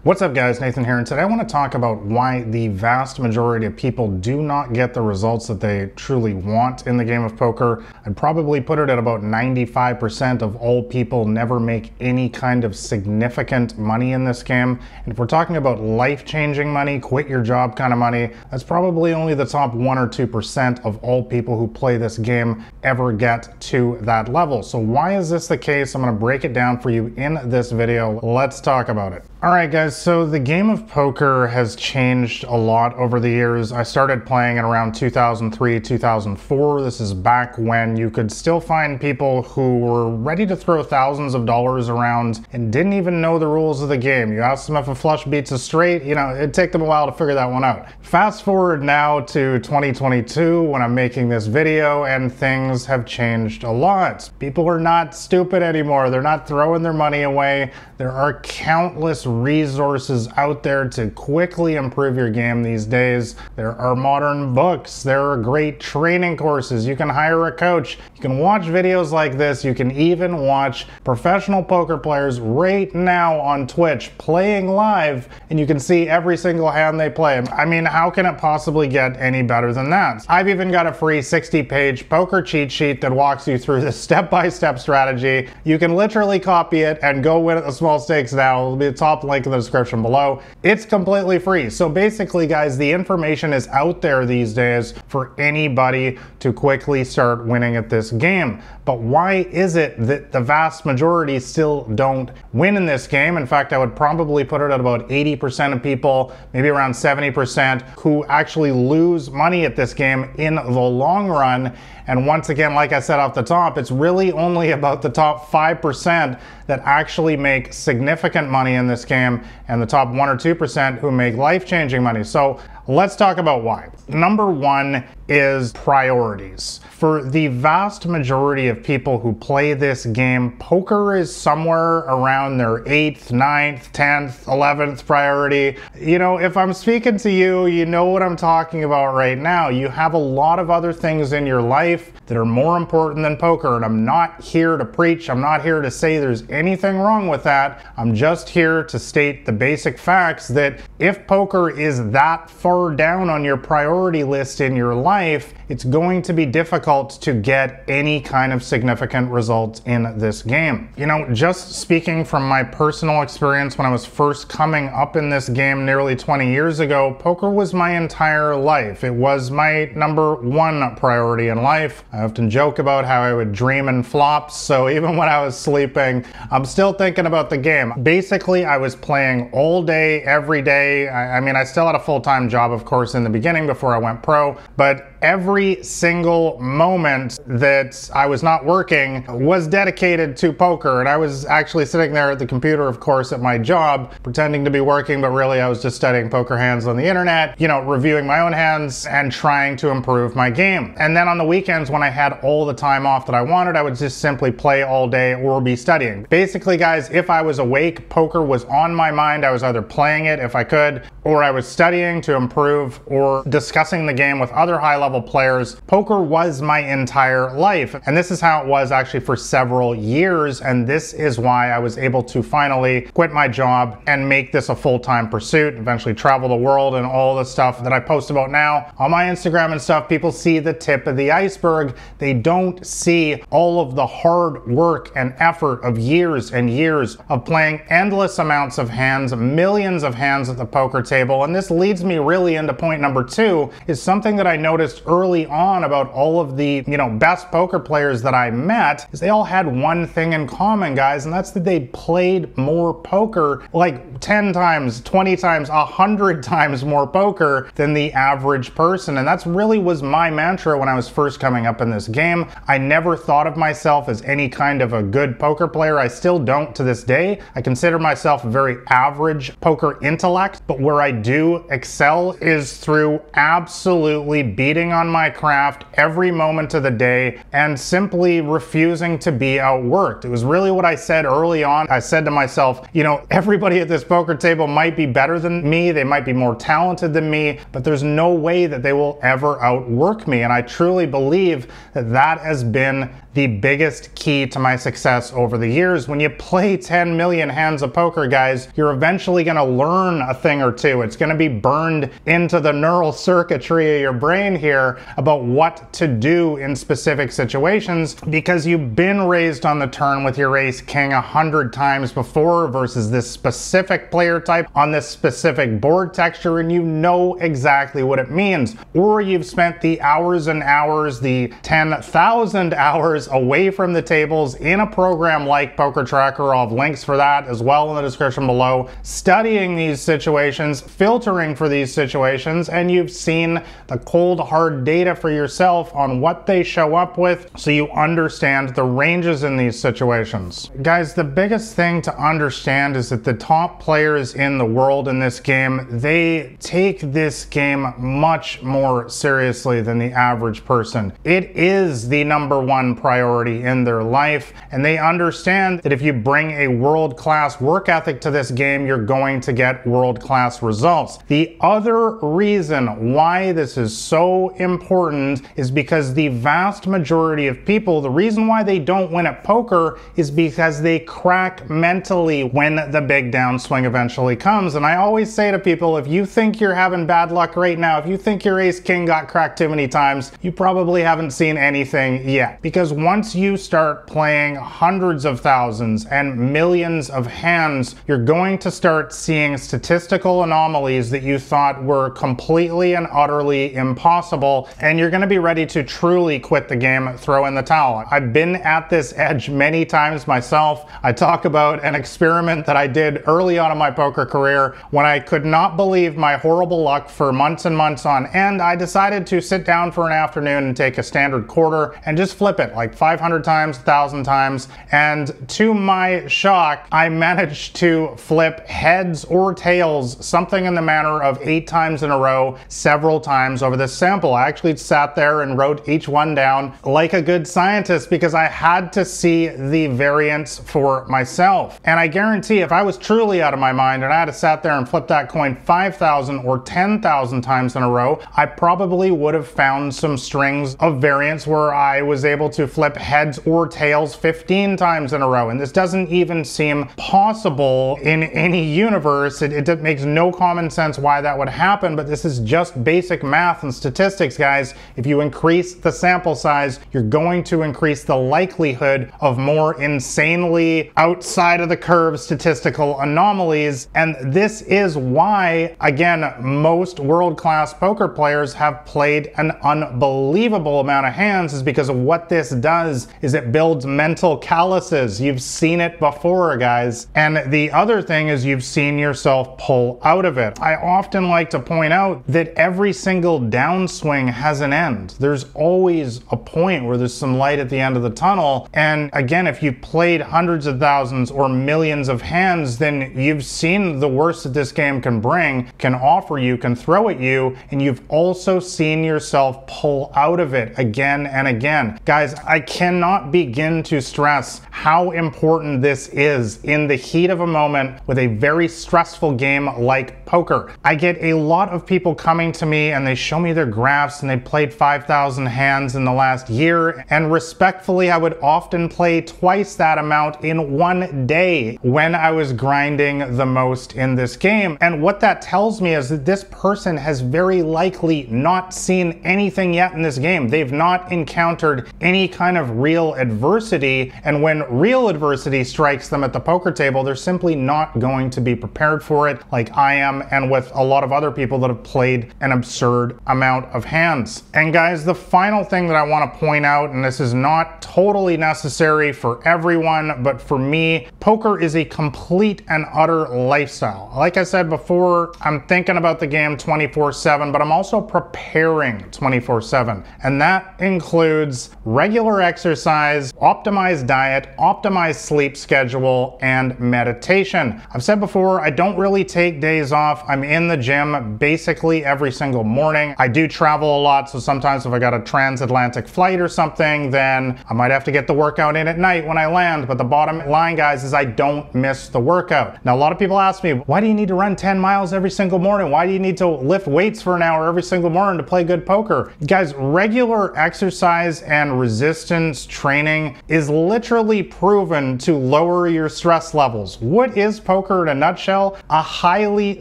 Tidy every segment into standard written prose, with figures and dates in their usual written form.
What's up guys, Nathan here, and today I want to talk about why the vast majority of people do not get the results that they truly want in the game of poker. I'd probably put it at about 95% of all people never make any kind of significant money in this game. And if we're talking about life-changing money, quit your job kind of money, that's probably only the top 1 or 2% of all people who play this game ever get to that level. So why is this the case? I'm going to break it down for you in this video. Let's talk about it. Alright guys, so the game of poker has changed a lot over the years. I started playing in around 2003, 2004. This is back when you could still find people who were ready to throw thousands of dollars around and didn't even know the rules of the game. You ask them if a flush beats a straight, it'd take them a while to figure that one out. Fast forward now to 2022 when I'm making this video and things have changed a lot. People are not stupid anymore. They're not throwing their money away. There are countless resources out there to quickly improve your game these days. There are modern books, there are great training courses, you can hire a coach, you can watch videos like this, you can even watch professional poker players right now on Twitch playing live, and you can see every single hand they play. I mean, how can it possibly get any better than that? I've even got a free 60-page poker cheat sheet that walks you through the step-by-step strategy. You can literally copy it and go win at the small stakes now. It'll be the top link in the description below. It's completely free. So basically guys, the information is out there these days for anybody to quickly start winning at this game. But why is it that the vast majority still don't win in this game? In fact, I would probably put it at about 80% of people, maybe around 70%, who actually lose money at this game in the long run. And once again, like I said off the top, it's really only about the top 5% that actually make significant money in this game, and the top 1 or 2% who make life-changing money. So let's talk about why. Number one is priorities. For the vast majority of people who play this game, poker is somewhere around their 8th, 9th, 10th, 11th priority. If I'm speaking to you, you know what I'm talking about right now. You have a lot of other things in your life that are more important than poker, and I'm not here to preach. I'm not here to say there's anything wrong with that. I'm just here to state the basic facts that if poker is that far down on your priority list in your life, it's going to be difficult to get any kind of significant results in this game. Just speaking from my personal experience when I was first coming up in this game nearly 20 years ago, poker was my entire life. It was my number one priority in life. I often joke about how I would dream in flops, so even when I was sleeping, I'm still thinking about the game. Basically, I was playing all day, every day. I mean, I still had a full-time job, of course, in the beginning before I went pro, but every single moment that I was not working was dedicated to poker. And I was actually sitting there at the computer, of course, at my job, pretending to be working, but really I was just studying poker hands on the internet, reviewing my own hands and trying to improve my game. And then on the weekends, when I had all the time off that I wanted, I would just simply play all day or be studying. Basically, guys, if I was awake, poker was on my mind. I was either playing it if I could, or I was studying to improve, or discussing the game with other high-level players. Poker was my entire life, and this is how it was actually for several years, and this is why I was able to finally quit my job and make this a full-time pursuit, eventually travel the world, and all the stuff that I post about now on my Instagram and stuff. People see the tip of the iceberg. They don't see all of the hard work and effort of years and years of playing endless amounts of hands, millions of hands at the poker table. And this leads me really into point number two, is something that I noticed early on about all of the best poker players that I met, is they all had one thing in common, guys, and that's that they played more poker, like 10 times, 20 times, 100 times more poker than the average person. And that's really was my mantra when I was first coming up in this game. I never thought of myself as any kind of a good poker player. I still don't to this day. I consider myself a very average poker intellect, but where I do excel skill is through absolutely beating on my craft every moment of the day and simply refusing to be outworked. It was really what I said early on. I said to myself, you know, everybody at this poker table might be better than me, they might be more talented than me, but there's no way that they will ever outwork me. And I truly believe that that has been the biggest key to my success over the years. When you play 10 million hands of poker, guys, you're eventually going to learn a thing or two. It's going to be burned into the neural circuitry of your brain here about what to do in specific situations, because you've been raised on the turn with your ace king 100 times before versus this specific player type on this specific board texture, and you know exactly what it means. Or you've spent the hours and hours, the 10,000 hours away from the tables in a program like PokerTracker. I'll have links for that as well in the description below, studying these situations, filtering for these situations, and you've seen the cold hard data for yourself on what they show up with, so you understand the ranges in these situations. Guys, the biggest thing to understand is that the top players in the world in this game, they take this game much more seriously than the average person. It is the #1 priority in their life, and they understand that if you bring a world-class work ethic to this game, you're going to get world-class results. The other reason why this is so important is because the vast majority of people, the reason why they don't win at poker is because they crack mentally when the big downswing eventually comes. And I always say to people, if you think you're having bad luck right now, if you think your ace king got cracked too many times, you probably haven't seen anything yet. Because once you start playing hundreds of thousands and millions of hands, you're going to start seeing statistical anomalies that you thought were completely and utterly impossible, and you're going to be ready to truly quit the game, throw in the towel. I've been at this edge many times myself. I talk about an experiment that I did early on in my poker career when I could not believe my horrible luck for months and months on end. I decided to sit down for an afternoon and take a standard quarter and just flip it like 500 times, 1,000 times, and to my shock, I managed to flip heads or tails something in the manner of 8 times in a row, several times over this sample. I actually sat there and wrote each one down like a good scientist because I had to see the variance for myself. And I guarantee if I was truly out of my mind and I had to sat there and flip that coin 5,000 or 10,000 times in a row, I probably would have found some strings of variance where I was able to flip heads or tails 15 times in a row. And this doesn't even seem possible in any universe. It makes no common sense why that would happen, but this is just basic math and statistics, guys. If you increase the sample size, you're going to increase the likelihood of more insanely outside of the curve statistical anomalies. And this is why, again, most world-class poker players have played an unbelievable amount of hands, is because of what this does is it builds mental calluses. You've seen it before, guys. And the other thing is you've seen yourself pull out of it. I often like to point out that every single downswing has an end. There's always a point where there's some light at the end of the tunnel. And again, if you've played hundreds of thousands or millions of hands, then you've seen the worst that this game can bring, can offer you, can throw at you, and you've also seen yourself pull out of it again and again. Guys, I cannot begin to stress how important this is in the heat of a moment with a very stressful game like poker. I get a lot of people coming to me and they show me their graphs and they played 5,000 hands in the last year, and respectfully, I would often play twice that amount in one day when I was grinding the most in this game. And what that tells me is that this person has very likely not seen anything yet in this game. They've not encountered any kind of real adversity, and when real adversity strikes them at the poker table, they're simply not going to be prepared for it like I am, and with a lot of other people that have played an absurd amount of hands. And guys, the final thing that I want to point out, and this is not totally necessary for everyone, but for me, poker is a complete and utter lifestyle. Like I said before, I'm thinking about the game 24/7, but I'm also preparing 24/7. And that includes regular exercise, optimized diet, optimized sleep schedule, and meditation. I've said before, I don't really take days off. I'm in the gym basically every single morning. I do travel a lot, so sometimes if I got a transatlantic flight or something, then I might have to get the workout in at night when I land. But the bottom line, guys, is I don't miss the workout. Now, a lot of people ask me, why do you need to run 10 miles every single morning? Why do you need to lift weights for an hour every single morning to play good poker? Guys, regular exercise and resistance training is literally proven to lower your stress levels. What is poker in a nutshell? A highly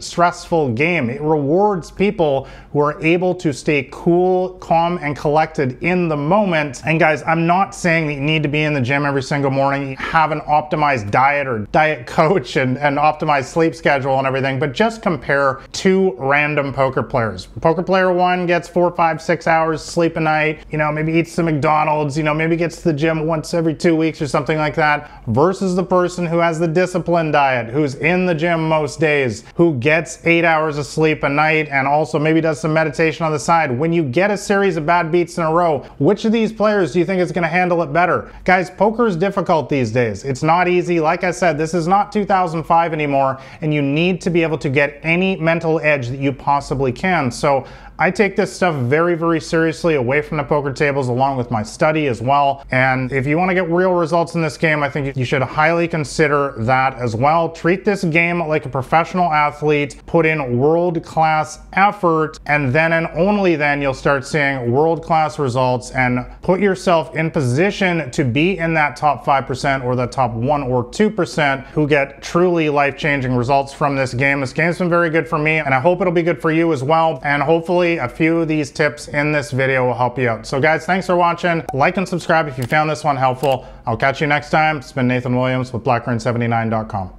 stressful game. It rewards people who are able to stay cool, calm, and collected in the moment. And guys, I'm not saying that you need to be in the gym every single morning, have an optimized diet or diet coach and optimized sleep schedule and everything, but just compare two random poker players. Poker player one gets 4, 5, 6 hours sleep a night, maybe eats some McDonald's, maybe gets to the gym once every 2 weeks or something like that, versus the person who has the disciplined diet, who's in the gym most days, who gets 8 hours of sleep a night and also maybe does some meditation on the side. When you get a series of bad beats in a row, which of these players do you think is going to handle it better? Guys, poker is difficult these days. It's not easy. Like I said, this is not 2005 anymore, and you need to be able to get any mental edge that you possibly can. So I take this stuff very, very seriously away from the poker tables, along with my study as well. And if you want to get real results in this game, I think you should highly consider that as well. Treat this game like a professional athlete, put in world-class effort, and then and only then you'll start seeing world-class results, and put yourself in position to be in that top 5% or the top 1 or 2% who get truly life-changing results from this game. This game's been very good for me, and I hope it'll be good for you as well. And hopefully a few of these tips in this video will help you out. So guys, thanks for watching. Like and subscribe if you found this one helpful. I'll catch you next time. It's been Nathan Williams with blackburn79.com.